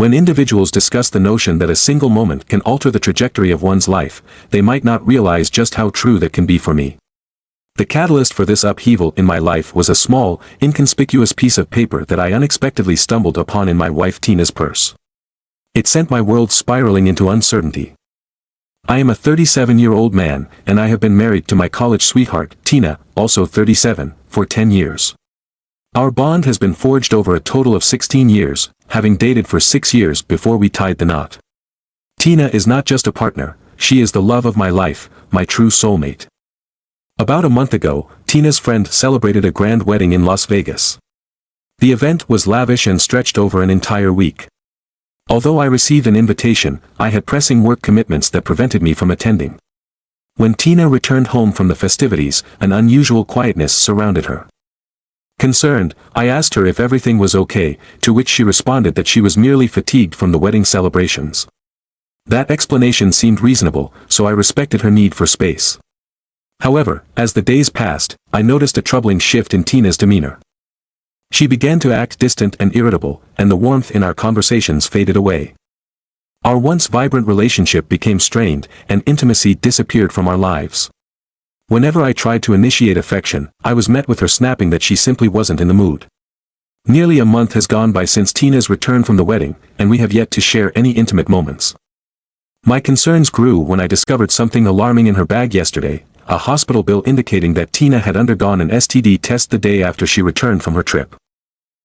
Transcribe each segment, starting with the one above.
When individuals discuss the notion that a single moment can alter the trajectory of one's life, they might not realize just how true that can be for me. The catalyst for this upheaval in my life was a small, inconspicuous piece of paper that I unexpectedly stumbled upon in my wife Tina's purse. It sent my world spiraling into uncertainty. I am a 37-year-old man, and I have been married to my college sweetheart, Tina, also 37, for 10 years. Our bond has been forged over a total of 16 years, having dated for 6 years before we tied the knot. Tina is not just a partner, she is the love of my life, my true soulmate. About a month ago, Tina's friend celebrated a grand wedding in Las Vegas. The event was lavish and stretched over an entire week. Although I received an invitation, I had pressing work commitments that prevented me from attending. When Tina returned home from the festivities, an unusual quietness surrounded her. Concerned, I asked her if everything was okay, to which she responded that she was merely fatigued from the wedding celebrations. That explanation seemed reasonable, so I respected her need for space. However, as the days passed, I noticed a troubling shift in Tina's demeanor. She began to act distant and irritable, and the warmth in our conversations faded away. Our once vibrant relationship became strained, and intimacy disappeared from our lives. Whenever I tried to initiate affection, I was met with her snapping that she simply wasn't in the mood. Nearly a month has gone by since Tina's return from the wedding, and we have yet to share any intimate moments. My concerns grew when I discovered something alarming in her bag yesterday, a hospital bill indicating that Tina had undergone an STD test the day after she returned from her trip.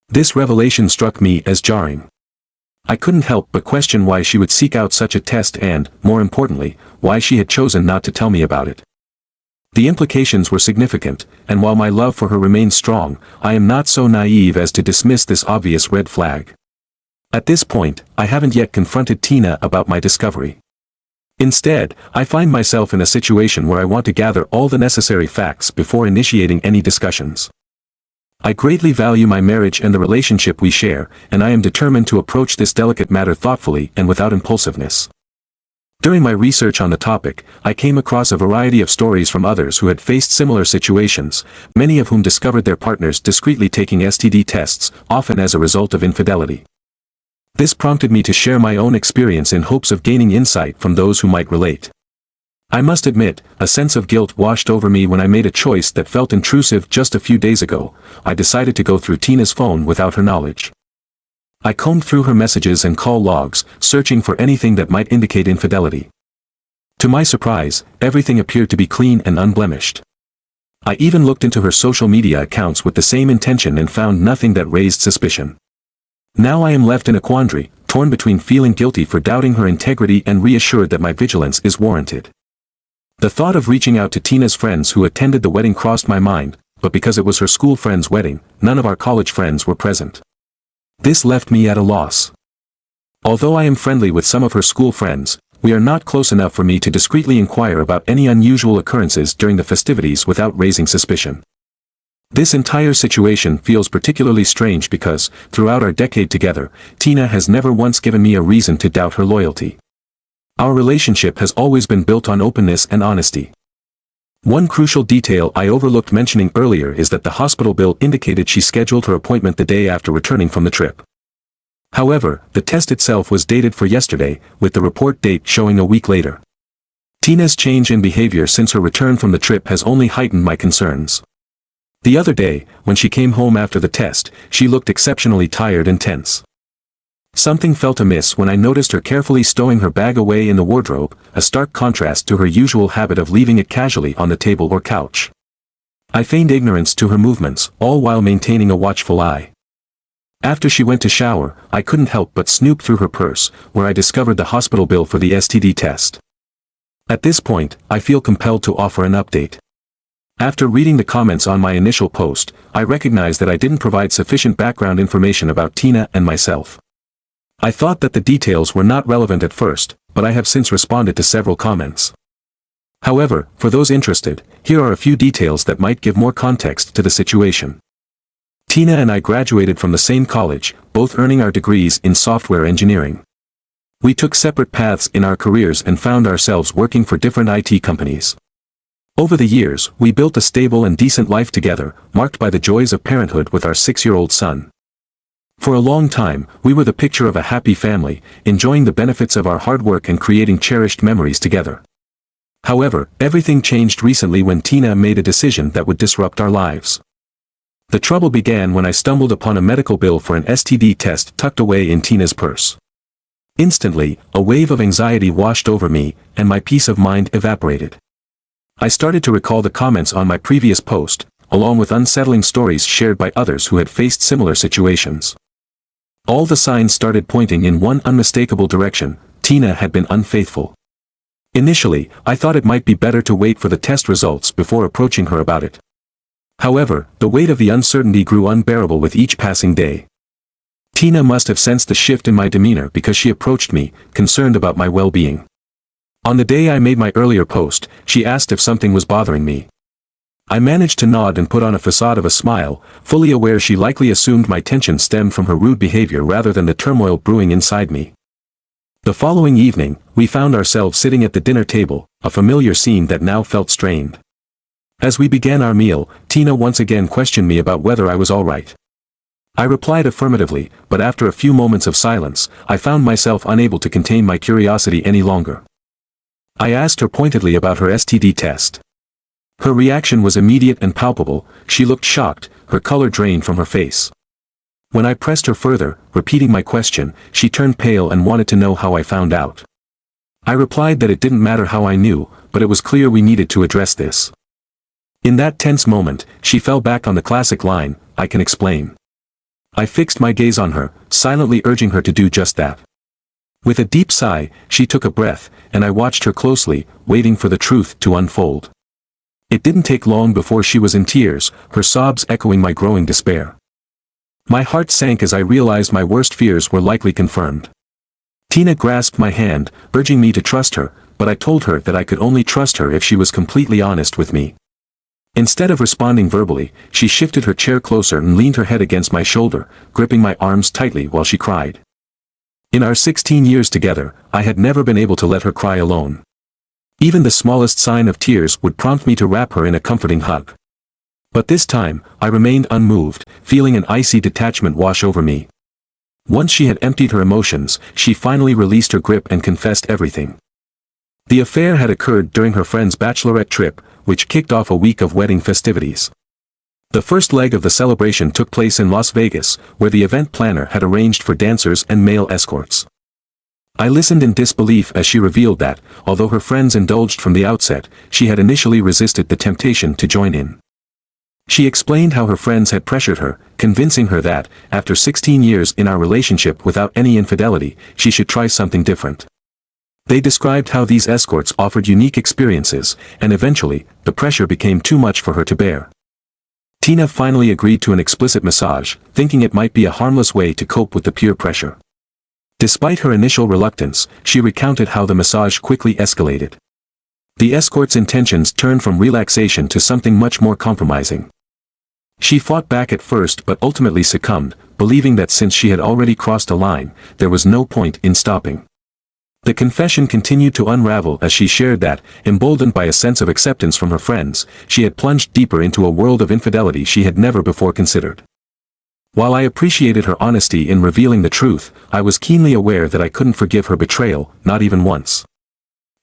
This revelation struck me as jarring. I couldn't help but question why she would seek out such a test and, more importantly, why she had chosen not to tell me about it. The implications were significant, and while my love for her remains strong, I am not so naive as to dismiss this obvious red flag. At this point, I haven't yet confronted Tina about my discovery. Instead, I find myself in a situation where I want to gather all the necessary facts before initiating any discussions. I greatly value my marriage and the relationship we share, and I am determined to approach this delicate matter thoughtfully and without impulsiveness. During my research on the topic, I came across a variety of stories from others who had faced similar situations, many of whom discovered their partners discreetly taking STD tests, often as a result of infidelity. This prompted me to share my own experience in hopes of gaining insight from those who might relate. I must admit, a sense of guilt washed over me when I made a choice that felt intrusive just a few days ago. I decided to go through Tina's phone without her knowledge. I combed through her messages and call logs, searching for anything that might indicate infidelity. To my surprise, everything appeared to be clean and unblemished. I even looked into her social media accounts with the same intention and found nothing that raised suspicion. Now I am left in a quandary, torn between feeling guilty for doubting her integrity and reassured that my vigilance is warranted. The thought of reaching out to Tina's friends who attended the wedding crossed my mind, but because it was her school friend's wedding, none of our college friends were present. This left me at a loss. Although I am friendly with some of her school friends, we are not close enough for me to discreetly inquire about any unusual occurrences during the festivities without raising suspicion. This entire situation feels particularly strange because, throughout our decade together, Tina has never once given me a reason to doubt her loyalty. Our relationship has always been built on openness and honesty. One crucial detail I overlooked mentioning earlier is that the hospital bill indicated she scheduled her appointment the day after returning from the trip. However, the test itself was dated for yesterday, with the report date showing a week later. Tina's change in behavior since her return from the trip has only heightened my concerns. The other day, when she came home after the test, she looked exceptionally tired and tense. Something felt amiss when I noticed her carefully stowing her bag away in the wardrobe, a stark contrast to her usual habit of leaving it casually on the table or couch. I feigned ignorance to her movements, all while maintaining a watchful eye. After she went to shower, I couldn't help but snoop through her purse, where I discovered the hospital bill for the STD test. At this point, I feel compelled to offer an update. After reading the comments on my initial post, I recognize that I didn't provide sufficient background information about Tina and myself. I thought that the details were not relevant at first, but I have since responded to several comments. However, for those interested, here are a few details that might give more context to the situation. Tina and I graduated from the same college, both earning our degrees in software engineering. We took separate paths in our careers and found ourselves working for different IT companies. Over the years, we built a stable and decent life together, marked by the joys of parenthood with our 6-year-old son. For a long time, we were the picture of a happy family, enjoying the benefits of our hard work and creating cherished memories together. However, everything changed recently when Tina made a decision that would disrupt our lives. The trouble began when I stumbled upon a medical bill for an STD test tucked away in Tina's purse. Instantly, a wave of anxiety washed over me, and my peace of mind evaporated. I started to recall the comments on my previous post, along with unsettling stories shared by others who had faced similar situations. All the signs started pointing in one unmistakable direction: Tina had been unfaithful. Initially, I thought it might be better to wait for the test results before approaching her about it. However, the weight of the uncertainty grew unbearable with each passing day. Tina must have sensed the shift in my demeanor because she approached me, concerned about my well-being. On the day I made my earlier post, she asked if something was bothering me. I managed to nod and put on a facade of a smile, fully aware she likely assumed my tension stemmed from her rude behavior rather than the turmoil brewing inside me. The following evening, we found ourselves sitting at the dinner table, a familiar scene that now felt strained. As we began our meal, Tina once again questioned me about whether I was all right. I replied affirmatively, but after a few moments of silence, I found myself unable to contain my curiosity any longer. I asked her pointedly about her STD test. Her reaction was immediate and palpable. She looked shocked, her color drained from her face. When I pressed her further, repeating my question, she turned pale and wanted to know how I found out. I replied that it didn't matter how I knew, but it was clear we needed to address this. In that tense moment, she fell back on the classic line, "I can explain." I fixed my gaze on her, silently urging her to do just that. With a deep sigh, she took a breath, and I watched her closely, waiting for the truth to unfold. It didn't take long before she was in tears, her sobs echoing my growing despair. My heart sank as I realized my worst fears were likely confirmed. Tina grasped my hand, urging me to trust her, but I told her that I could only trust her if she was completely honest with me. Instead of responding verbally, she shifted her chair closer and leaned her head against my shoulder, gripping my arms tightly while she cried. In our 16 years together, I had never been able to let her cry alone. Even the smallest sign of tears would prompt me to wrap her in a comforting hug. But this time, I remained unmoved, feeling an icy detachment wash over me. Once she had emptied her emotions, she finally released her grip and confessed everything. The affair had occurred during her friend's bachelorette trip, which kicked off a week of wedding festivities. The first leg of the celebration took place in Las Vegas, where the event planner had arranged for dancers and male escorts. I listened in disbelief as she revealed that, although her friends indulged from the outset, she had initially resisted the temptation to join in. She explained how her friends had pressured her, convincing her that, after 16 years in our relationship without any infidelity, she should try something different. They described how these escorts offered unique experiences, and eventually, the pressure became too much for her to bear. Tina finally agreed to an explicit massage, thinking it might be a harmless way to cope with the peer pressure. Despite her initial reluctance, she recounted how the massage quickly escalated. The escort's intentions turned from relaxation to something much more compromising. She fought back at first but ultimately succumbed, believing that since she had already crossed a line, there was no point in stopping. The confession continued to unravel as she shared that, emboldened by a sense of acceptance from her friends, she had plunged deeper into a world of infidelity she had never before considered. While I appreciated her honesty in revealing the truth, I was keenly aware that I couldn't forgive her betrayal, not even once.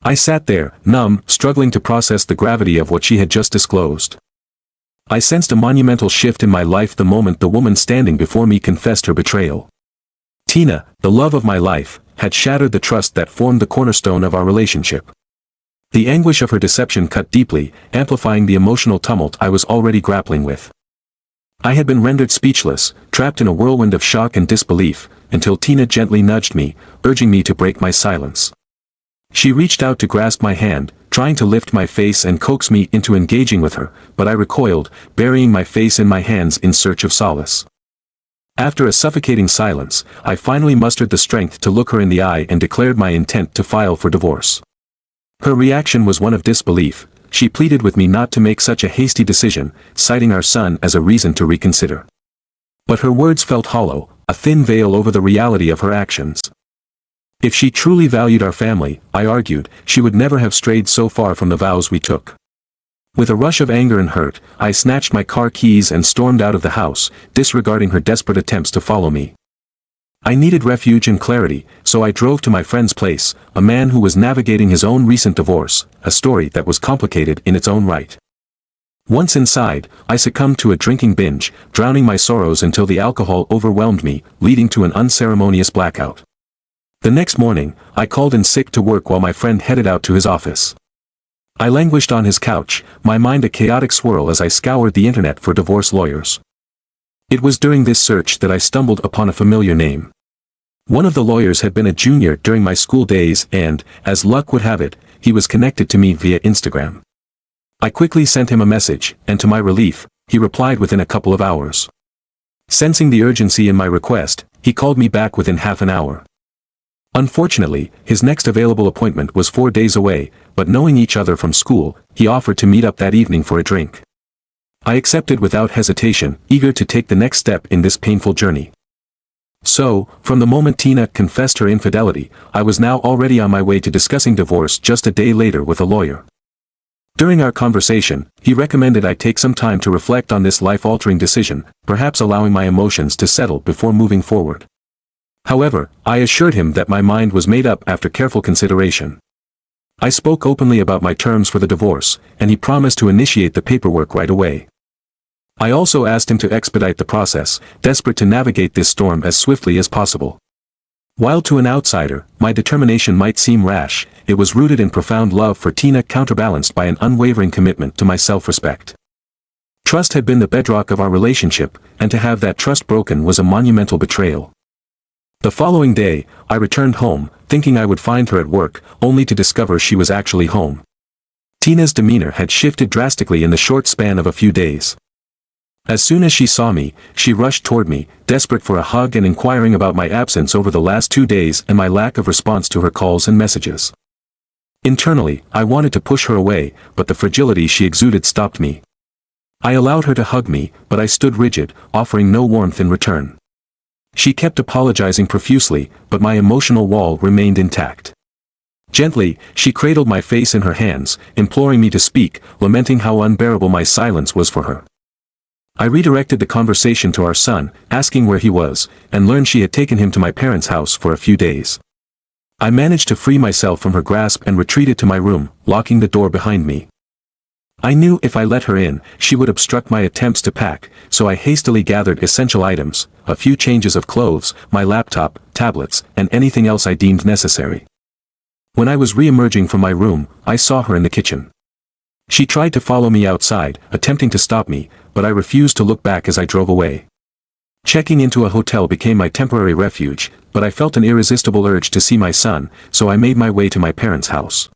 I sat there, numb, struggling to process the gravity of what she had just disclosed. I sensed a monumental shift in my life the moment the woman standing before me confessed her betrayal. Tina, the love of my life, had shattered the trust that formed the cornerstone of our relationship. The anguish of her deception cut deeply, amplifying the emotional tumult I was already grappling with. I had been rendered speechless, trapped in a whirlwind of shock and disbelief, until Tina gently nudged me, urging me to break my silence. She reached out to grasp my hand, trying to lift my face and coax me into engaging with her, but I recoiled, burying my face in my hands in search of solace. After a suffocating silence, I finally mustered the strength to look her in the eye and declared my intent to file for divorce. Her reaction was one of disbelief. She pleaded with me not to make such a hasty decision, citing our son as a reason to reconsider. But her words felt hollow, a thin veil over the reality of her actions. If she truly valued our family, I argued, she would never have strayed so far from the vows we took. With a rush of anger and hurt, I snatched my car keys and stormed out of the house, disregarding her desperate attempts to follow me. I needed refuge and clarity, so I drove to my friend's place, a man who was navigating his own recent divorce, a story that was complicated in its own right. Once inside, I succumbed to a drinking binge, drowning my sorrows until the alcohol overwhelmed me, leading to an unceremonious blackout. The next morning, I called in sick to work while my friend headed out to his office. I languished on his couch, my mind a chaotic swirl as I scoured the internet for divorce lawyers. It was during this search that I stumbled upon a familiar name. One of the lawyers had been a junior during my school days and, as luck would have it, he was connected to me via Instagram. I quickly sent him a message, and to my relief, he replied within a couple of hours. Sensing the urgency in my request, he called me back within half an hour. Unfortunately, his next available appointment was 4 days away, but knowing each other from school, he offered to meet up that evening for a drink. I accepted without hesitation, eager to take the next step in this painful journey. So, from the moment Tina confessed her infidelity, I was now already on my way to discussing divorce just a day later with a lawyer. During our conversation, he recommended I take some time to reflect on this life-altering decision, perhaps allowing my emotions to settle before moving forward. However, I assured him that my mind was made up after careful consideration. I spoke openly about my terms for the divorce, and he promised to initiate the paperwork right away. I also asked him to expedite the process, desperate to navigate this storm as swiftly as possible. While to an outsider, my determination might seem rash, it was rooted in profound love for Tina, counterbalanced by an unwavering commitment to my self-respect. Trust had been the bedrock of our relationship, and to have that trust broken was a monumental betrayal. The following day, I returned home, thinking I would find her at work, only to discover she was actually home. Tina's demeanor had shifted drastically in the short span of a few days. As soon as she saw me, she rushed toward me, desperate for a hug and inquiring about my absence over the last 2 days and my lack of response to her calls and messages. Internally, I wanted to push her away, but the fragility she exuded stopped me. I allowed her to hug me, but I stood rigid, offering no warmth in return. She kept apologizing profusely, but my emotional wall remained intact. Gently, she cradled my face in her hands, imploring me to speak, lamenting how unbearable my silence was for her. I redirected the conversation to our son, asking where he was, and learned she had taken him to my parents' house for a few days. I managed to free myself from her grasp and retreated to my room, locking the door behind me. I knew if I let her in, she would obstruct my attempts to pack, so I hastily gathered essential items, a few changes of clothes, my laptop, tablets, and anything else I deemed necessary. When I was re-emerging from my room, I saw her in the kitchen. She tried to follow me outside, attempting to stop me, but I refused to look back as I drove away. Checking into a hotel became my temporary refuge, but I felt an irresistible urge to see my son, so I made my way to my parents' house.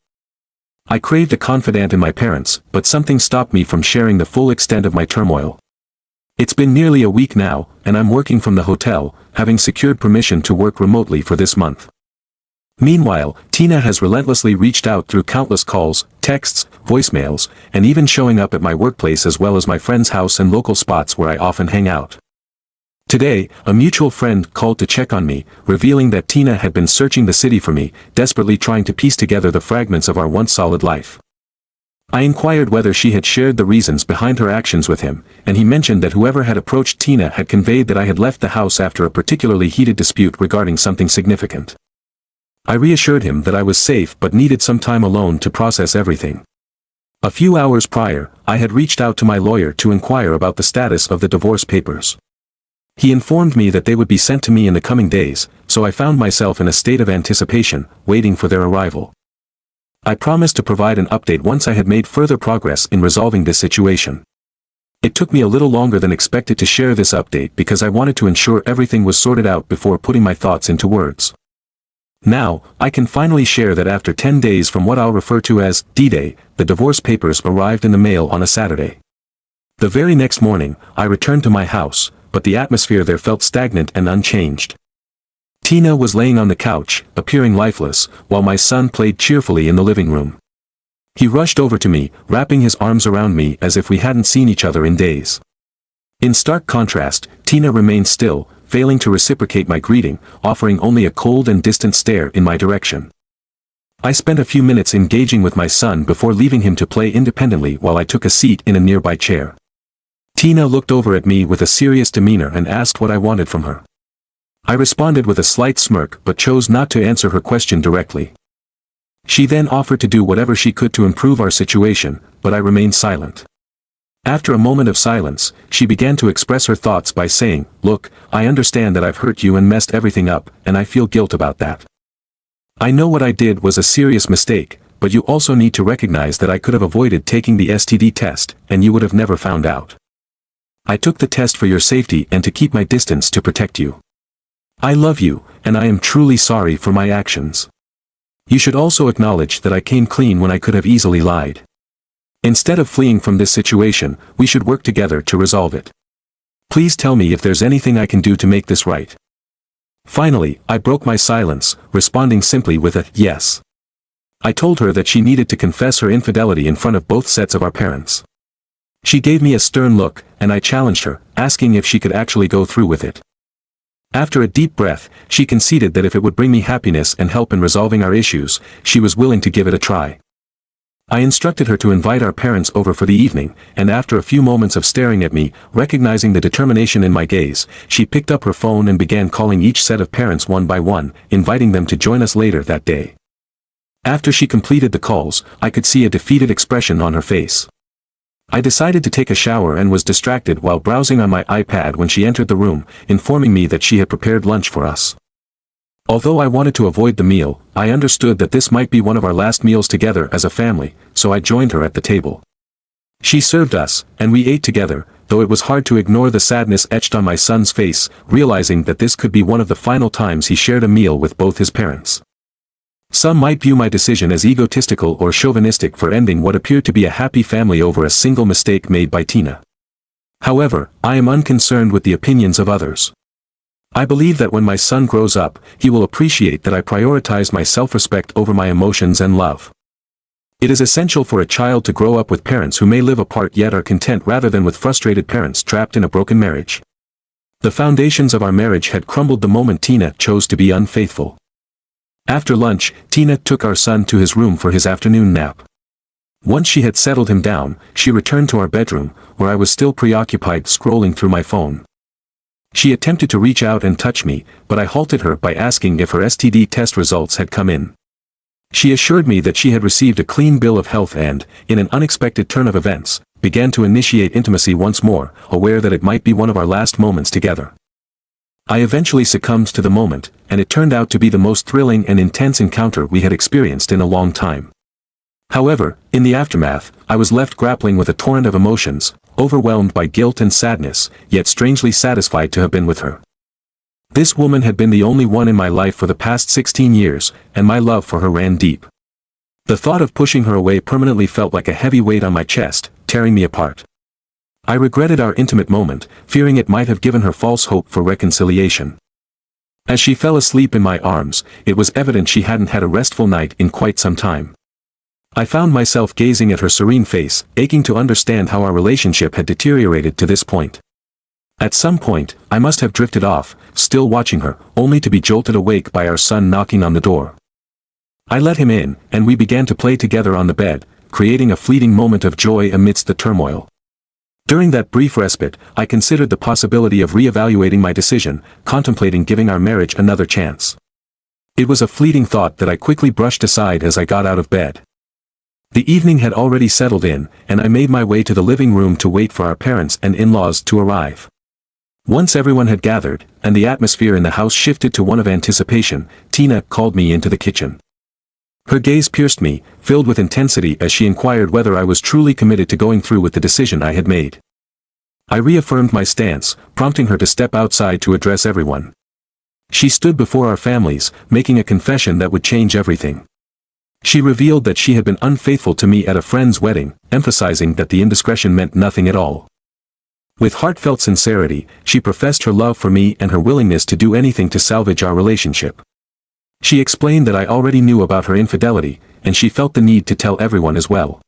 I craved a confidant in my parents, but something stopped me from sharing the full extent of my turmoil. It's been nearly a week now, and I'm working from the hotel, having secured permission to work remotely for this month. Meanwhile, Tina has relentlessly reached out through countless calls, texts, voicemails, and even showing up at my workplace as well as my friend's house and local spots where I often hang out. Today, a mutual friend called to check on me, revealing that Tina had been searching the city for me, desperately trying to piece together the fragments of our once solid life. I inquired whether she had shared the reasons behind her actions with him, and he mentioned that whoever had approached Tina had conveyed that I had left the house after a particularly heated dispute regarding something significant. I reassured him that I was safe but needed some time alone to process everything. A few hours prior, I had reached out to my lawyer to inquire about the status of the divorce papers. He informed me that they would be sent to me in the coming days, so I found myself in a state of anticipation, waiting for their arrival. I promised to provide an update once I had made further progress in resolving this situation. It took me a little longer than expected to share this update because I wanted to ensure everything was sorted out before putting my thoughts into words. Now, I can finally share that after 10 days from what I'll refer to as D-Day, the divorce papers arrived in the mail on a Saturday. The very next morning, I returned to my house, but the atmosphere there felt stagnant and unchanged. Tina was laying on the couch, appearing lifeless, while my son played cheerfully in the living room. He rushed over to me, wrapping his arms around me as if we hadn't seen each other in days. In stark contrast, Tina remained still, failing to reciprocate my greeting, offering only a cold and distant stare in my direction. I spent a few minutes engaging with my son before leaving him to play independently while I took a seat in a nearby chair. Tina looked over at me with a serious demeanor and asked what I wanted from her. I responded with a slight smirk but chose not to answer her question directly. She then offered to do whatever she could to improve our situation, but I remained silent. After a moment of silence, she began to express her thoughts by saying, "Look, I understand that I've hurt you and messed everything up, and I feel guilt about that. I know what I did was a serious mistake, but you also need to recognize that I could have avoided taking the STD test, and you would have never found out. I took the test for your safety and to keep my distance to protect you. I love you, and I am truly sorry for my actions. You should also acknowledge that I came clean when I could have easily lied. Instead of fleeing from this situation, we should work together to resolve it. Please tell me if there's anything I can do to make this right." Finally, I broke my silence, responding simply with a yes. I told her that she needed to confess her infidelity in front of both sets of our parents. She gave me a stern look, and I challenged her, asking if she could actually go through with it. After a deep breath, she conceded that if it would bring me happiness and help in resolving our issues, she was willing to give it a try. I instructed her to invite our parents over for the evening, and after a few moments of staring at me, recognizing the determination in my gaze, she picked up her phone and began calling each set of parents one by one, inviting them to join us later that day. After she completed the calls, I could see a defeated expression on her face. I decided to take a shower and was distracted while browsing on my iPad when she entered the room, informing me that she had prepared lunch for us. Although I wanted to avoid the meal, I understood that this might be one of our last meals together as a family, so I joined her at the table. She served us, and we ate together, though it was hard to ignore the sadness etched on my son's face, realizing that this could be one of the final times he shared a meal with both his parents. Some might view my decision as egotistical or chauvinistic for ending what appeared to be a happy family over a single mistake made by Tina. However, I am unconcerned with the opinions of others. I believe that when my son grows up, he will appreciate that I prioritize my self-respect over my emotions and love. It is essential for a child to grow up with parents who may live apart yet are content rather than with frustrated parents trapped in a broken marriage. The foundations of our marriage had crumbled the moment Tina chose to be unfaithful. After lunch, Tina took our son to his room for his afternoon nap. Once she had settled him down, she returned to our bedroom, where I was still preoccupied scrolling through my phone. She attempted to reach out and touch me, but I halted her by asking if her STD test results had come in. She assured me that she had received a clean bill of health and, in an unexpected turn of events, began to initiate intimacy once more, aware that it might be one of our last moments together. I eventually succumbed to the moment, and it turned out to be the most thrilling and intense encounter we had experienced in a long time. However, in the aftermath, I was left grappling with a torrent of emotions, overwhelmed by guilt and sadness, yet strangely satisfied to have been with her. This woman had been the only one in my life for the past 16 years, and my love for her ran deep. The thought of pushing her away permanently felt like a heavy weight on my chest, tearing me apart. I regretted our intimate moment, fearing it might have given her false hope for reconciliation. As she fell asleep in my arms, it was evident she hadn't had a restful night in quite some time. I found myself gazing at her serene face, aching to understand how our relationship had deteriorated to this point. At some point, I must have drifted off, still watching her, only to be jolted awake by our son knocking on the door. I let him in, and we began to play together on the bed, creating a fleeting moment of joy amidst the turmoil. During that brief respite, I considered the possibility of re-evaluating my decision, contemplating giving our marriage another chance. It was a fleeting thought that I quickly brushed aside as I got out of bed. The evening had already settled in, and I made my way to the living room to wait for our parents and in-laws to arrive. Once everyone had gathered, and the atmosphere in the house shifted to one of anticipation, Tina called me into the kitchen. Her gaze pierced me, filled with intensity as she inquired whether I was truly committed to going through with the decision I had made. I reaffirmed my stance, prompting her to step outside to address everyone. She stood before our families, making a confession that would change everything. She revealed that she had been unfaithful to me at a friend's wedding, emphasizing that the indiscretion meant nothing at all. With heartfelt sincerity, she professed her love for me and her willingness to do anything to salvage our relationship. She explained that I already knew about her infidelity, and she felt the need to tell everyone as well.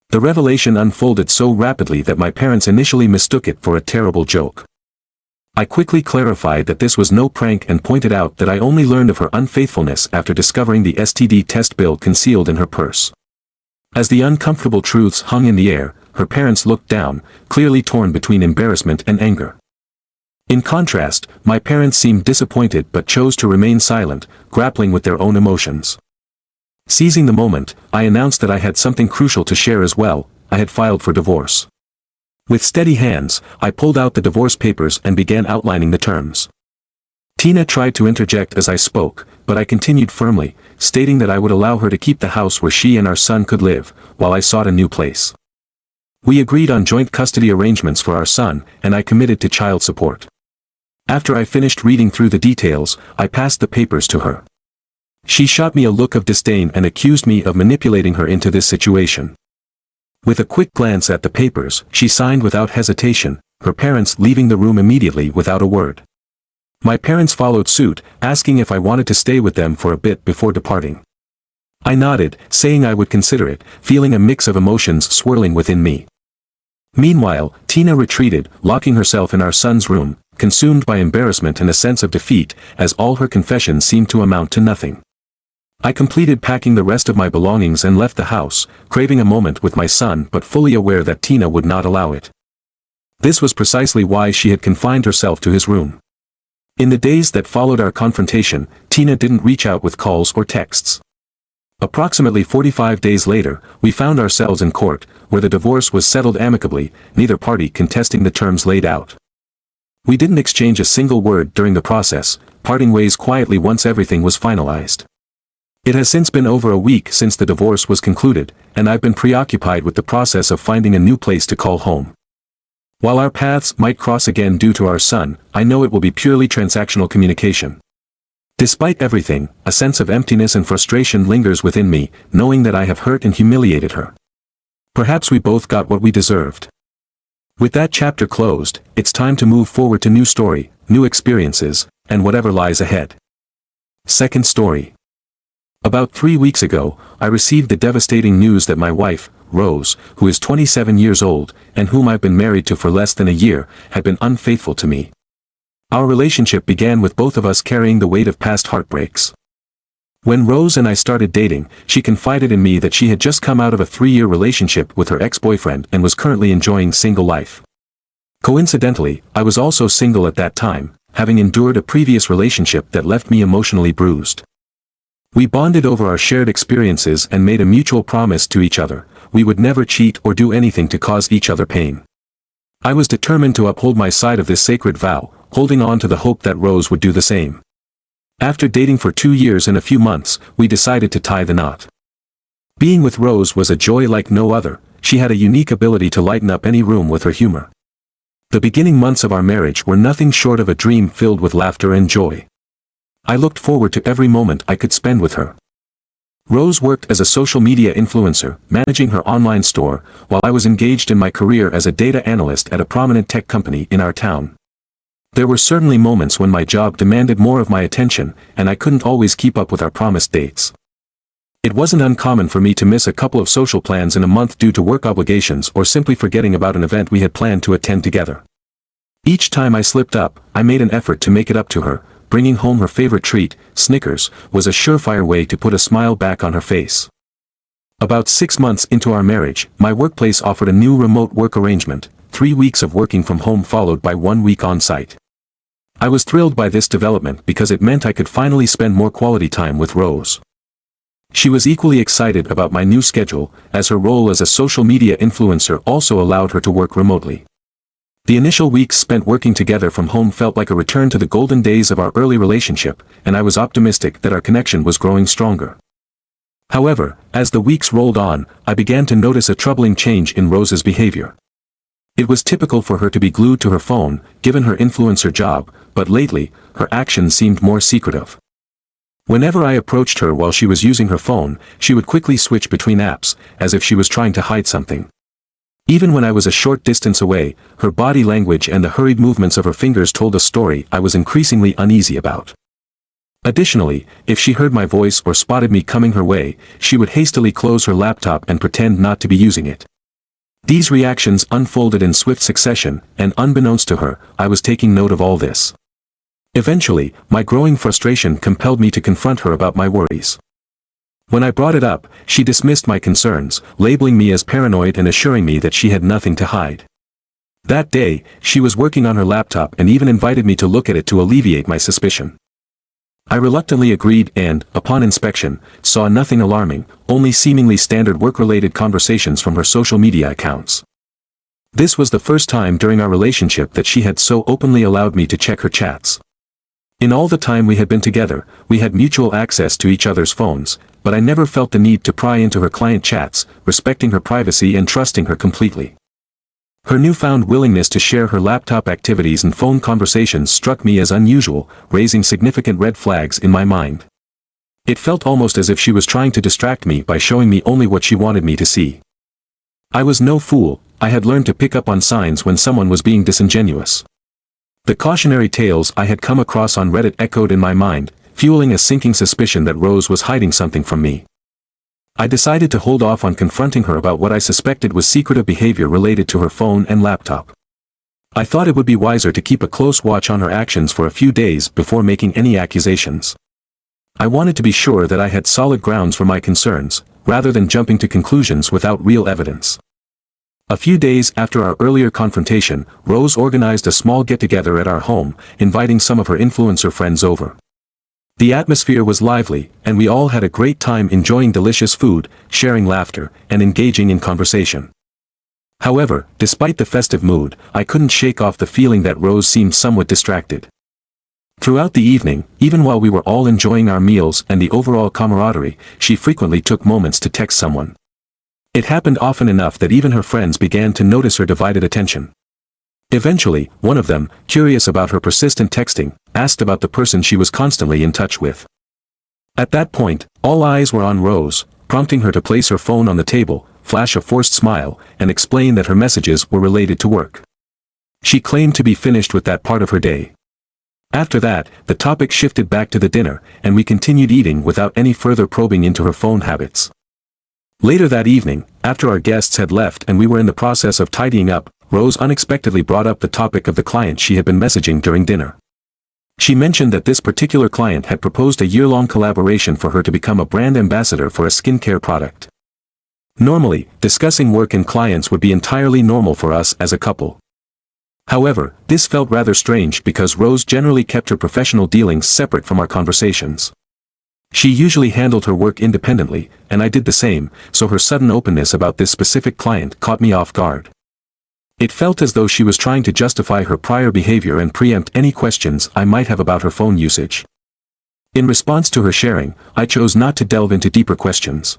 The revelation unfolded so rapidly that my parents initially mistook it for a terrible joke. I quickly clarified that this was no prank and pointed out that I only learned of her unfaithfulness after discovering the STD test bill concealed in her purse. As the uncomfortable truths hung in the air, her parents looked down, clearly torn between embarrassment and anger. In contrast, my parents seemed disappointed but chose to remain silent, grappling with their own emotions. Seizing the moment, I announced that I had something crucial to share as well. I had filed for divorce. With steady hands, I pulled out the divorce papers and began outlining the terms. Tina tried to interject as I spoke, but I continued firmly, stating that I would allow her to keep the house where she and our son could live, while I sought a new place. We agreed on joint custody arrangements for our son, and I committed to child support. After I finished reading through the details, I passed the papers to her. She shot me a look of disdain and accused me of manipulating her into this situation. With a quick glance at the papers, she signed without hesitation, her parents leaving the room immediately without a word. My parents followed suit, asking if I wanted to stay with them for a bit before departing. I nodded, saying I would consider it, feeling a mix of emotions swirling within me. Meanwhile, Tina retreated, locking herself in our son's room, consumed by embarrassment and a sense of defeat, as all her confessions seemed to amount to nothing. I completed packing the rest of my belongings and left the house, craving a moment with my son but fully aware that Tina would not allow it. This was precisely why she had confined herself to his room. In the days that followed our confrontation, Tina didn't reach out with calls or texts. Approximately 45 days later, we found ourselves in court, where the divorce was settled amicably, neither party contesting the terms laid out. We didn't exchange a single word during the process, parting ways quietly once everything was finalized. It has since been over a week since the divorce was concluded, and I've been preoccupied with the process of finding a new place to call home. While our paths might cross again due to our son, I know it will be purely transactional communication. Despite everything, a sense of emptiness and frustration lingers within me, knowing that I have hurt and humiliated her. Perhaps we both got what we deserved. With that chapter closed, it's time to move forward to new story, new experiences, and whatever lies ahead. Second story. About 3 weeks ago, I received the devastating news that my wife, Rose, who is 27 years old, and whom I've been married to for less than a year, had been unfaithful to me. Our relationship began with both of us carrying the weight of past heartbreaks. When Rose and I started dating, she confided in me that she had just come out of a 3-year relationship with her ex-boyfriend and was currently enjoying single life. Coincidentally, I was also single at that time, having endured a previous relationship that left me emotionally bruised. We bonded over our shared experiences and made a mutual promise to each other: we would never cheat or do anything to cause each other pain. I was determined to uphold my side of this sacred vow, holding on to the hope that Rose would do the same. After dating for 2 years and a few months, we decided to tie the knot. Being with Rose was a joy like no other. She had a unique ability to lighten up any room with her humor. The beginning months of our marriage were nothing short of a dream filled with laughter and joy. I looked forward to every moment I could spend with her. Rose worked as a social media influencer, managing her online store, while I was engaged in my career as a data analyst at a prominent tech company in our town. There were certainly moments when my job demanded more of my attention, and I couldn't always keep up with our promised dates. It wasn't uncommon for me to miss a couple of social plans in a month due to work obligations or simply forgetting about an event we had planned to attend together. Each time I slipped up, I made an effort to make it up to her. Bringing home her favorite treat, Snickers, was a surefire way to put a smile back on her face. About 6 months into our marriage, my workplace offered a new remote work arrangement, 3 weeks of working from home followed by 1 week on-site. I was thrilled by this development because it meant I could finally spend more quality time with Rose. She was equally excited about my new schedule, as her role as a social media influencer also allowed her to work remotely. The initial weeks spent working together from home felt like a return to the golden days of our early relationship, and I was optimistic that our connection was growing stronger. However, as the weeks rolled on, I began to notice a troubling change in Rose's behavior. It was typical for her to be glued to her phone, given her influencer job, but lately, her actions seemed more secretive. Whenever I approached her while she was using her phone, she would quickly switch between apps, as if she was trying to hide something. Even when I was a short distance away, her body language and the hurried movements of her fingers told a story I was increasingly uneasy about. Additionally, if she heard my voice or spotted me coming her way, she would hastily close her laptop and pretend not to be using it. These reactions unfolded in swift succession, and unbeknownst to her, I was taking note of all this. Eventually, my growing frustration compelled me to confront her about my worries. When I brought it up, she dismissed my concerns, labeling me as paranoid and assuring me that she had nothing to hide. That day, she was working on her laptop and even invited me to look at it to alleviate my suspicion. I reluctantly agreed and, upon inspection, saw nothing alarming, only seemingly standard work-related conversations from her social media accounts. This was the first time during our relationship that she had so openly allowed me to check her chats. In all the time we had been together, we had mutual access to each other's phones, but I never felt the need to pry into her client chats, respecting her privacy and trusting her completely. Her newfound willingness to share her laptop activities and phone conversations struck me as unusual, raising significant red flags in my mind. It felt almost as if she was trying to distract me by showing me only what she wanted me to see. I was no fool, I had learned to pick up on signs when someone was being disingenuous. The cautionary tales I had come across on Reddit echoed in my mind, fueling a sinking suspicion that Rose was hiding something from me. I decided to hold off on confronting her about what I suspected was secretive behavior related to her phone and laptop. I thought it would be wiser to keep a close watch on her actions for a few days before making any accusations. I wanted to be sure that I had solid grounds for my concerns, rather than jumping to conclusions without real evidence. A few days after our earlier confrontation, Rose organized a small get-together at our home, inviting some of her influencer friends over. The atmosphere was lively, and we all had a great time enjoying delicious food, sharing laughter, and engaging in conversation. However, despite the festive mood, I couldn't shake off the feeling that Rose seemed somewhat distracted. Throughout the evening, even while we were all enjoying our meals and the overall camaraderie, she frequently took moments to text someone. It happened often enough that even her friends began to notice her divided attention. Eventually, one of them, curious about her persistent texting, asked about the person she was constantly in touch with. At that point, all eyes were on Rose, prompting her to place her phone on the table, flash a forced smile, and explain that her messages were related to work. She claimed to be finished with that part of her day. After that, the topic shifted back to the dinner, and we continued eating without any further probing into her phone habits. Later that evening, after our guests had left and we were in the process of tidying up, Rose unexpectedly brought up the topic of the client she had been messaging during dinner. She mentioned that this particular client had proposed a year-long collaboration for her to become a brand ambassador for a skincare product. Normally, discussing work and clients would be entirely normal for us as a couple. However, this felt rather strange because Rose generally kept her professional dealings separate from our conversations. She usually handled her work independently, and I did the same, so her sudden openness about this specific client caught me off guard. It felt as though she was trying to justify her prior behavior and preempt any questions I might have about her phone usage. In response to her sharing, I chose not to delve into deeper questions.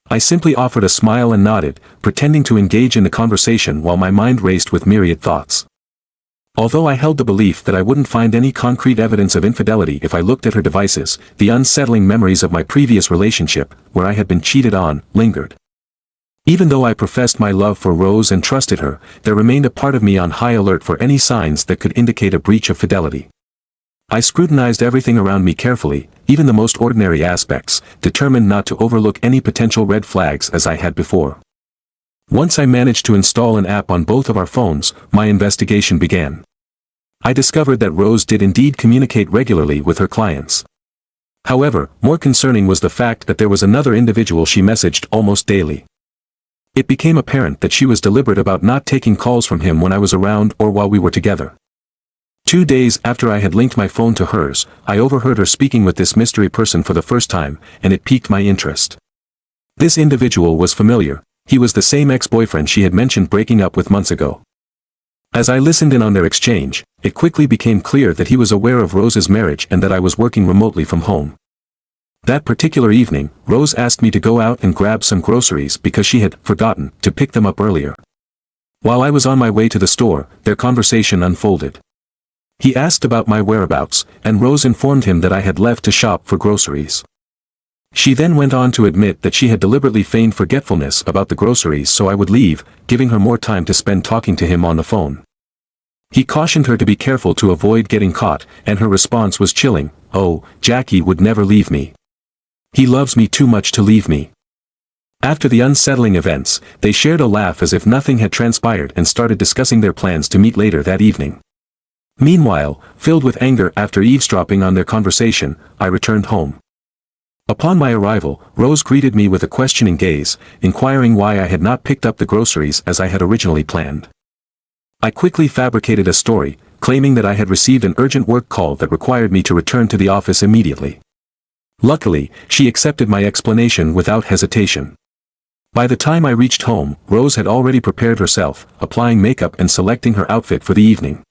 I simply offered a smile and nodded, pretending to engage in the conversation while my mind raced with myriad thoughts. Although I held the belief that I wouldn't find any concrete evidence of infidelity if I looked at her devices, the unsettling memories of my previous relationship, where I had been cheated on, lingered. Even though I professed my love for Rose and trusted her, there remained a part of me on high alert for any signs that could indicate a breach of fidelity. I scrutinized everything around me carefully, even the most ordinary aspects, determined not to overlook any potential red flags as I had before. Once I managed to install an app on both of our phones, my investigation began. I discovered that Rose did indeed communicate regularly with her clients. However, more concerning was the fact that there was another individual she messaged almost daily. It became apparent that she was deliberate about not taking calls from him when I was around or while we were together. 2 days after I had linked my phone to hers, I overheard her speaking with this mystery person for the first time, and it piqued my interest. This individual was familiar. He was the same ex-boyfriend she had mentioned breaking up with months ago. As I listened in on their exchange, it quickly became clear that he was aware of Rose's marriage and that I was working remotely from home. That particular evening, Rose asked me to go out and grab some groceries because she had forgotten to pick them up earlier. While I was on my way to the store, their conversation unfolded. He asked about my whereabouts, and Rose informed him that I had left to shop for groceries. She then went on to admit that she had deliberately feigned forgetfulness about the groceries so I would leave, giving her more time to spend talking to him on the phone. He cautioned her to be careful to avoid getting caught, and her response was chilling. "Oh, Jackie would never leave me. He loves me too much to leave me." After the unsettling events, they shared a laugh as if nothing had transpired and started discussing their plans to meet later that evening. Meanwhile, filled with anger after eavesdropping on their conversation, I returned home. Upon my arrival, Rose greeted me with a questioning gaze, inquiring why I had not picked up the groceries as I had originally planned. I quickly fabricated a story, claiming that I had received an urgent work call that required me to return to the office immediately. Luckily, she accepted my explanation without hesitation. By the time I reached home, Rose had already prepared herself, applying makeup and selecting her outfit for the evening.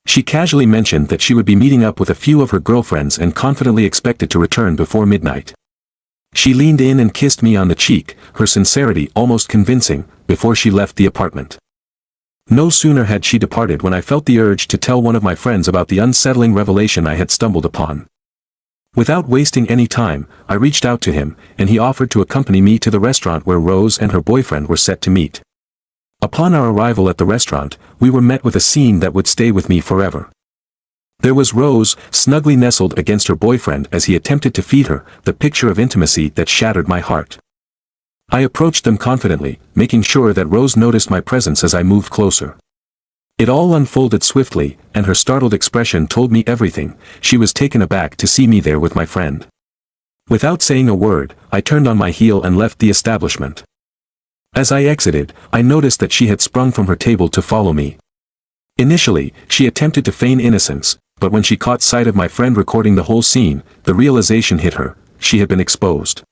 She casually mentioned that she would be meeting up with a few of her girlfriends and confidently expected to return before midnight. She leaned in and kissed me on the cheek, her sincerity almost convincing, before she left the apartment. No sooner had she departed when I felt the urge to tell one of my friends about the unsettling revelation I had stumbled upon. Without wasting any time, I reached out to him, and he offered to accompany me to the restaurant where Rose and her boyfriend were set to meet. Upon our arrival at the restaurant, we were met with a scene that would stay with me forever. There was Rose, snugly nestled against her boyfriend as he attempted to feed her, the picture of intimacy that shattered my heart. I approached them confidently, making sure that Rose noticed my presence as I moved closer. It all unfolded swiftly, and her startled expression told me everything. She was taken aback to see me there with my friend. Without saying a word, I turned on my heel and left the establishment. As I exited, I noticed that she had sprung from her table to follow me. Initially, she attempted to feign innocence, but when she caught sight of my friend recording the whole scene, the realization hit her: she had been exposed.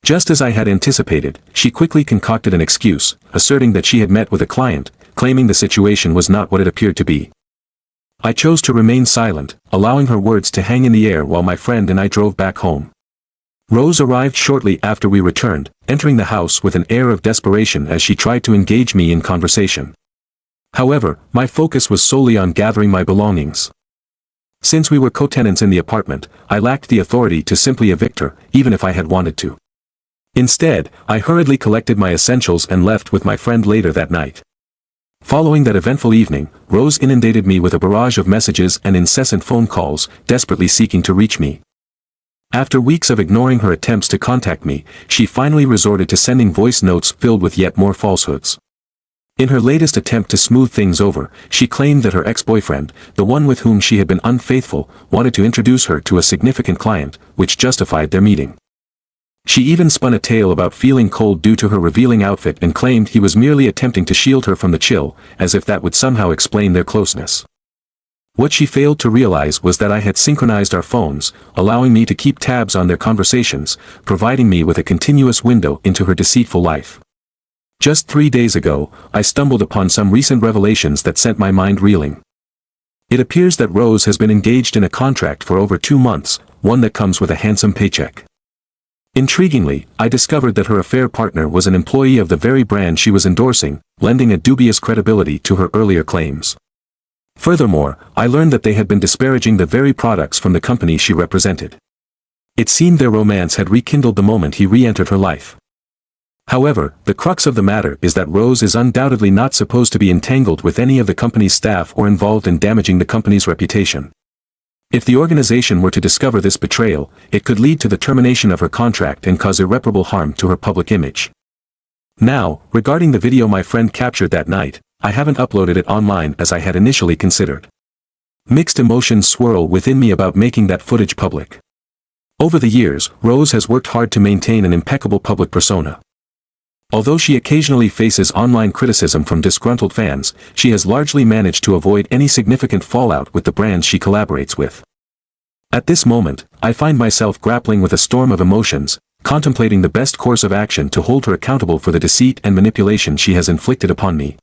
Just as I had anticipated, she quickly concocted an excuse, asserting that she had met with a client, claiming the situation was not what it appeared to be. I chose to remain silent, allowing her words to hang in the air while my friend and I drove back home. Rose arrived shortly after we returned, entering the house with an air of desperation as she tried to engage me in conversation. However, my focus was solely on gathering my belongings. Since we were co-tenants in the apartment, I lacked the authority to simply evict her, even if I had wanted to. Instead, I hurriedly collected my essentials and left with my friend later that night. Following that eventful evening, Rose inundated me with a barrage of messages and incessant phone calls, desperately seeking to reach me. After weeks of ignoring her attempts to contact me, she finally resorted to sending voice notes filled with yet more falsehoods. In her latest attempt to smooth things over, she claimed that her ex-boyfriend, the one with whom she had been unfaithful, wanted to introduce her to a significant client, which justified their meeting. She even spun a tale about feeling cold due to her revealing outfit and claimed he was merely attempting to shield her from the chill, as if that would somehow explain their closeness. What she failed to realize was that I had synchronized our phones, allowing me to keep tabs on their conversations, providing me with a continuous window into her deceitful life. Just 3 days ago, I stumbled upon some recent revelations that sent my mind reeling. It appears that Rose has been engaged in a contract for over 2 months, one that comes with a handsome paycheck. Intriguingly, I discovered that her affair partner was an employee of the very brand she was endorsing, lending a dubious credibility to her earlier claims. Furthermore, I learned that they had been disparaging the very products from the company she represented. It seemed their romance had rekindled the moment he re-entered her life. However, the crux of the matter is that Rose is undoubtedly not supposed to be entangled with any of the company's staff or involved in damaging the company's reputation. If the organization were to discover this betrayal, it could lead to the termination of her contract and cause irreparable harm to her public image. Now, regarding the video my friend captured that night, I haven't uploaded it online as I had initially considered. Mixed emotions swirl within me about making that footage public. Over the years, Rose has worked hard to maintain an impeccable public persona. Although she occasionally faces online criticism from disgruntled fans, she has largely managed to avoid any significant fallout with the brands she collaborates with. At this moment, I find myself grappling with a storm of emotions, contemplating the best course of action to hold her accountable for the deceit and manipulation she has inflicted upon me.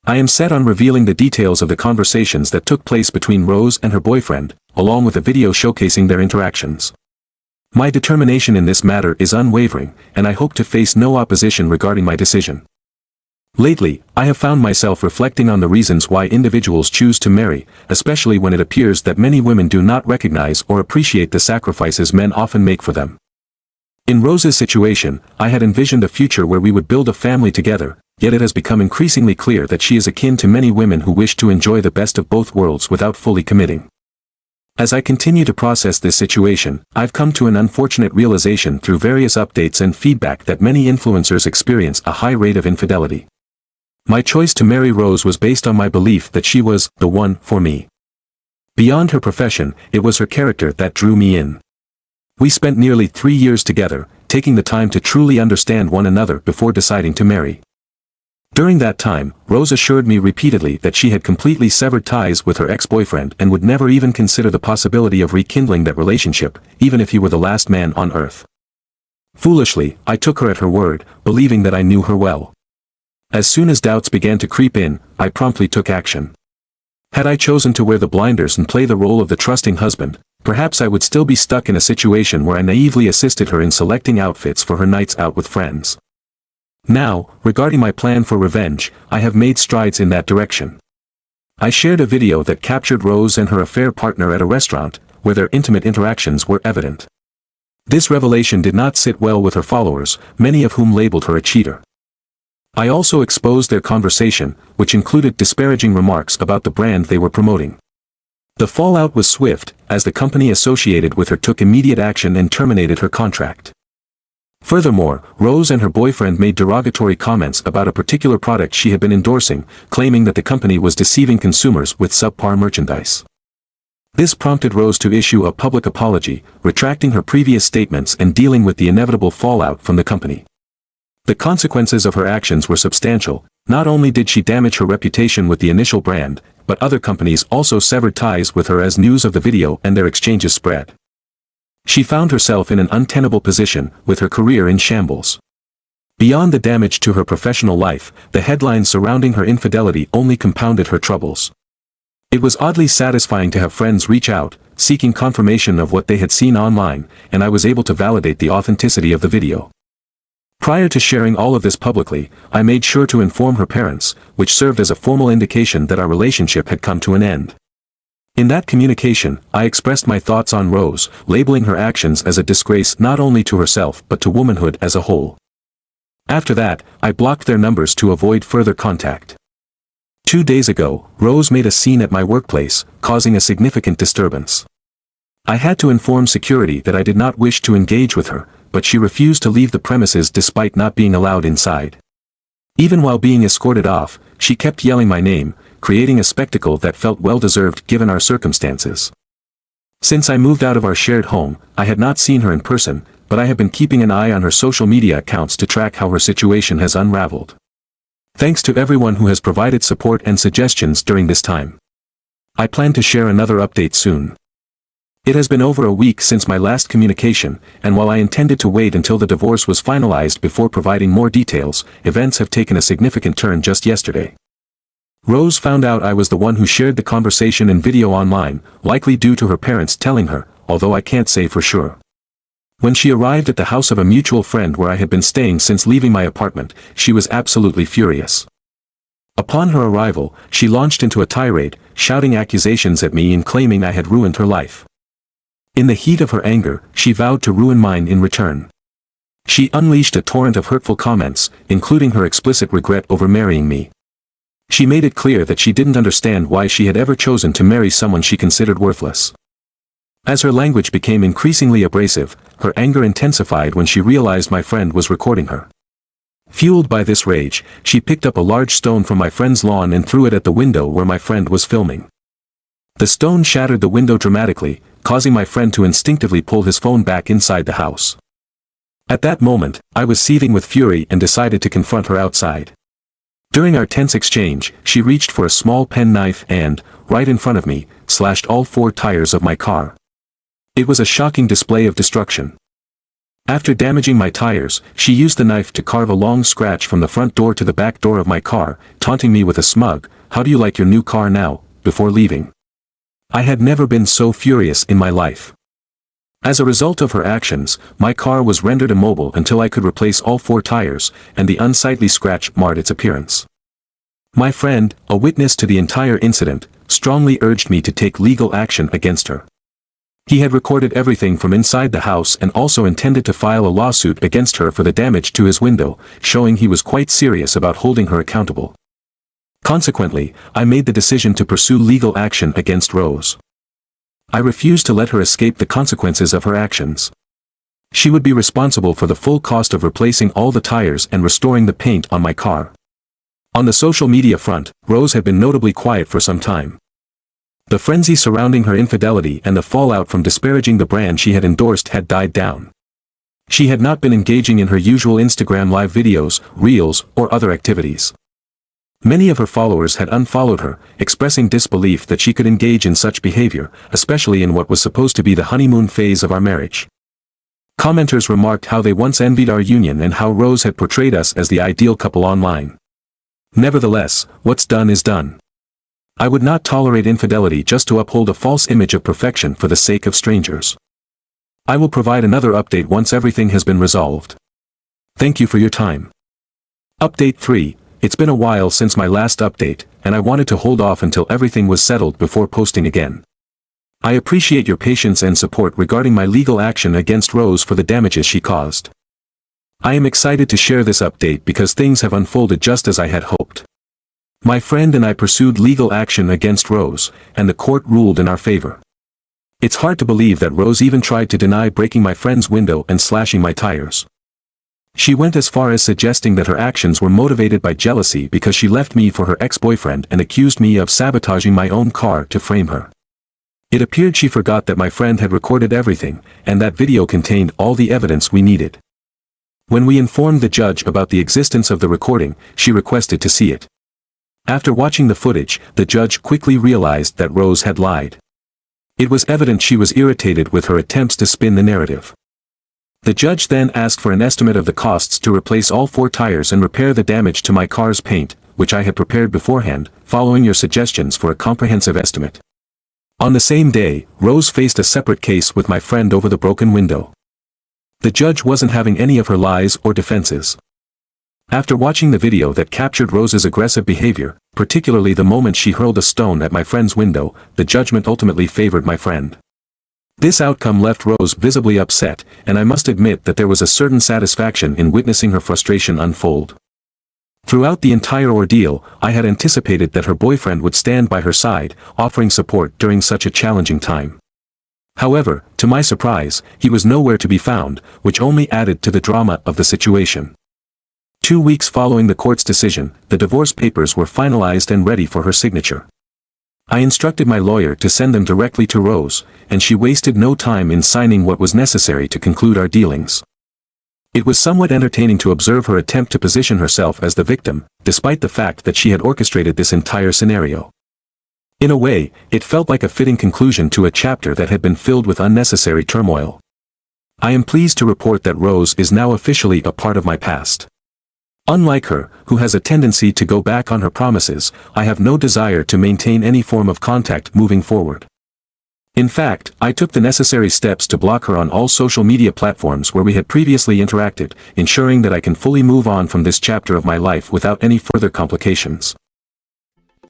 I am set on revealing the details of the conversations that took place between Rose and her boyfriend, along with a video showcasing their interactions. My determination in this matter is unwavering, and I hope to face no opposition regarding my decision. Lately, I have found myself reflecting on the reasons why individuals choose to marry, especially when it appears that many women do not recognize or appreciate the sacrifices men often make for them. In Rose's situation, I had envisioned a future where we would build a family together, yet it has become increasingly clear that she is akin to many women who wish to enjoy the best of both worlds without fully committing. As I continue to process this situation, I've come to an unfortunate realization through various updates and feedback that many influencers experience a high rate of infidelity. My choice to marry Rose was based on my belief that she was the one for me. Beyond her profession, it was her character that drew me in. We spent nearly 3 years together, taking the time to truly understand one another before deciding to marry. During that time, Rose assured me repeatedly that she had completely severed ties with her ex-boyfriend and would never even consider the possibility of rekindling that relationship, even if he were the last man on earth. Foolishly, I took her at her word, believing that I knew her well. As soon as doubts began to creep in, I promptly took action. Had I chosen to wear the blinders and play the role of the trusting husband, perhaps I would still be stuck in a situation where I naively assisted her in selecting outfits for her nights out with friends. Now, regarding my plan for revenge, I have made strides in that direction. I shared a video that captured Rose and her affair partner at a restaurant, where their intimate interactions were evident. This revelation did not sit well with her followers, many of whom labeled her a cheater. I also exposed their conversation, which included disparaging remarks about the brand they were promoting. The fallout was swift, as the company associated with her took immediate action and terminated her contract. Furthermore, Rose and her boyfriend made derogatory comments about a particular product she had been endorsing, claiming that the company was deceiving consumers with subpar merchandise. This prompted Rose to issue a public apology, retracting her previous statements and dealing with the inevitable fallout from the company. The consequences of her actions were substantial. Not only did she damage her reputation with the initial brand, but other companies also severed ties with her as news of the video and their exchanges spread. She found herself in an untenable position, with her career in shambles. Beyond the damage to her professional life, the headlines surrounding her infidelity only compounded her troubles. It was oddly satisfying to have friends reach out, seeking confirmation of what they had seen online, and I was able to validate the authenticity of the video. Prior to sharing all of this publicly, I made sure to inform her parents, which served as a formal indication that our relationship had come to an end. In that communication, I expressed my thoughts on Rose, labeling her actions as a disgrace not only to herself but to womanhood as a whole. After that, I blocked their numbers to avoid further contact. 2 days ago, Rose made a scene at my workplace, causing a significant disturbance. I had to inform security that I did not wish to engage with her, but she refused to leave the premises despite not being allowed inside. Even while being escorted off, she kept yelling my name, creating a spectacle that felt well-deserved given our circumstances. Since I moved out of our shared home, I had not seen her in person, but I have been keeping an eye on her social media accounts to track how her situation has unraveled. Thanks to everyone who has provided support and suggestions during this time. I plan to share another update soon. It has been over a week since my last communication, and while I intended to wait until the divorce was finalized before providing more details, events have taken a significant turn just yesterday. Rose found out I was the one who shared the conversation and video online, likely due to her parents telling her, although I can't say for sure. When she arrived at the house of a mutual friend where I had been staying since leaving my apartment, she was absolutely furious. Upon her arrival, she launched into a tirade, shouting accusations at me and claiming I had ruined her life. In the heat of her anger, she vowed to ruin mine in return. She unleashed a torrent of hurtful comments, including her explicit regret over marrying me. She made it clear that she didn't understand why she had ever chosen to marry someone she considered worthless. As her language became increasingly abrasive, her anger intensified when she realized my friend was recording her. Fueled by this rage, she picked up a large stone from my friend's lawn and threw it at the window where my friend was filming. The stone shattered the window dramatically, causing my friend to instinctively pull his phone back inside the house. At that moment, I was seething with fury and decided to confront her outside. During our tense exchange, she reached for a small penknife and, right in front of me, slashed all 4 tires of my car. It was a shocking display of destruction. After damaging my tires, she used the knife to carve a long scratch from the front door to the back door of my car, taunting me with a smug, "How do you like your new car now?" before leaving. I had never been so furious in my life. As a result of her actions, my car was rendered immobile until I could replace all 4 tires, and the unsightly scratch marred its appearance. My friend, a witness to the entire incident, strongly urged me to take legal action against her. He had recorded everything from inside the house and also intended to file a lawsuit against her for the damage to his window, showing he was quite serious about holding her accountable. Consequently, I made the decision to pursue legal action against Rose. I refused to let her escape the consequences of her actions. She would be responsible for the full cost of replacing all the tires and restoring the paint on my car. On the social media front, Rose had been notably quiet for some time. The frenzy surrounding her infidelity and the fallout from disparaging the brand she had endorsed had died down. She had not been engaging in her usual Instagram live videos, reels, or other activities. Many of her followers had unfollowed her, expressing disbelief that she could engage in such behavior, especially in what was supposed to be the honeymoon phase of our marriage. Commenters remarked how they once envied our union and how Rose had portrayed us as the ideal couple online. Nevertheless, what's done is done. I would not tolerate infidelity just to uphold a false image of perfection for the sake of strangers. I will provide another update once everything has been resolved. Thank you for your time. Update 3. It's been a while since my last update, and I wanted to hold off until everything was settled before posting again. I appreciate your patience and support regarding my legal action against Rose for the damages she caused. I am excited to share this update because things have unfolded just as I had hoped. My friend and I pursued legal action against Rose, and the court ruled in our favor. It's hard to believe that Rose even tried to deny breaking my friend's window and slashing my tires. She went as far as suggesting that her actions were motivated by jealousy because she left me for her ex-boyfriend and accused me of sabotaging my own car to frame her. It appeared she forgot that my friend had recorded everything, and that video contained all the evidence we needed. When we informed the judge about the existence of the recording, she requested to see it. After watching the footage, the judge quickly realized that Rose had lied. It was evident she was irritated with her attempts to spin the narrative. The judge then asked for an estimate of the costs to replace all 4 tires and repair the damage to my car's paint, which I had prepared beforehand, following your suggestions for a comprehensive estimate. On the same day, Rose faced a separate case with my friend over the broken window. The judge wasn't having any of her lies or defenses. After watching the video that captured Rose's aggressive behavior, particularly the moment she hurled a stone at my friend's window, the judgment ultimately favored my friend. This outcome left Rose visibly upset, and I must admit that there was a certain satisfaction in witnessing her frustration unfold. Throughout the entire ordeal, I had anticipated that her boyfriend would stand by her side, offering support during such a challenging time. However, to my surprise, he was nowhere to be found, which only added to the drama of the situation. 2 weeks following the court's decision, the divorce papers were finalized and ready for her signature. I instructed my lawyer to send them directly to Rose, and she wasted no time in signing what was necessary to conclude our dealings. It was somewhat entertaining to observe her attempt to position herself as the victim, despite the fact that she had orchestrated this entire scenario. In a way, it felt like a fitting conclusion to a chapter that had been filled with unnecessary turmoil. I am pleased to report that Rose is now officially a part of my past. Unlike her, who has a tendency to go back on her promises, I have no desire to maintain any form of contact moving forward. In fact, I took the necessary steps to block her on all social media platforms where we had previously interacted, ensuring that I can fully move on from this chapter of my life without any further complications.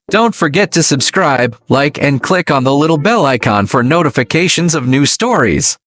Don't forget to subscribe, like, and click on the little bell icon for notifications of new stories.